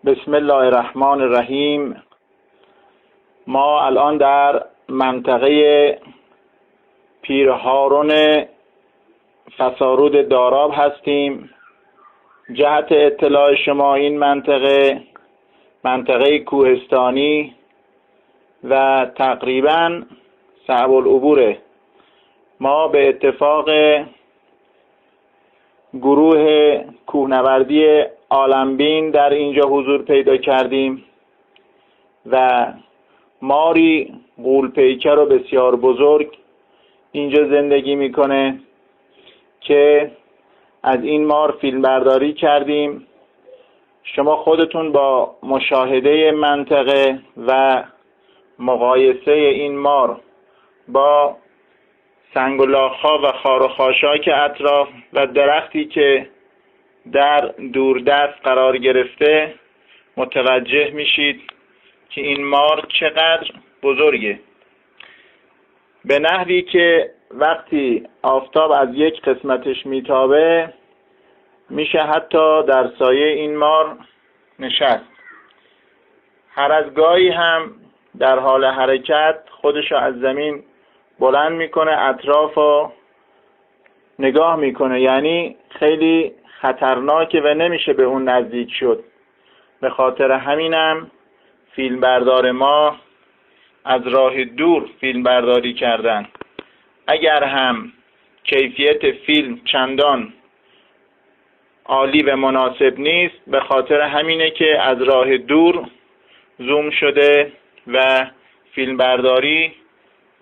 بسم الله الرحمن الرحیم. ما الان در منطقه پیر هارون فسارود داراب هستیم. جهت اطلاع شما، این منطقه کوهستانی و تقریبا صعب العبوره. ما به اتفاق گروه کوهنوردی عالمبین در اینجا حضور پیدا کردیم و ماری غول‌پیکر و بسیار بزرگ اینجا زندگی میکنه که از این مار فیلم برداری کردیم. شما خودتون با مشاهده منطقه و مقایسه این مار با سنگ و لاخ‌ها و خار و خاشاک اطراف و درختی که در دوردست قرار گرفته متوجه میشید که این مار چقدر بزرگه، به نحوی که وقتی آفتاب از یک قسمتش میتابه میشه حتی در سایه این مار نشست. هر از گاهی هم در حال حرکت خودشو از زمین بلند میکنه، اطرافو نگاه میکنه، یعنی خیلی خطرناکه و نمیشه به اون نزدیک شد. به خاطر همینم فیلم بردار ما از راه دور فیلم برداری کردن. اگر هم کیفیت فیلم چندان عالی و مناسب نیست، به خاطر همینه که از راه دور زوم شده و فیلم برداری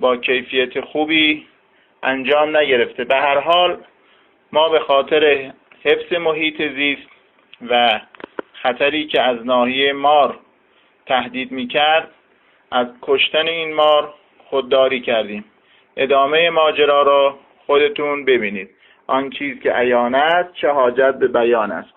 با کیفیت خوبی انجام نگرفته. به هر حال ما به خاطر حفظ محیط زیست و خطری که از ناحیه مار تهدید میکرد از کشتن این مار خودداری کردیم. ادامه ماجرا را خودتون ببینید. آن چیز که عیان است چه حاجت به بیان است.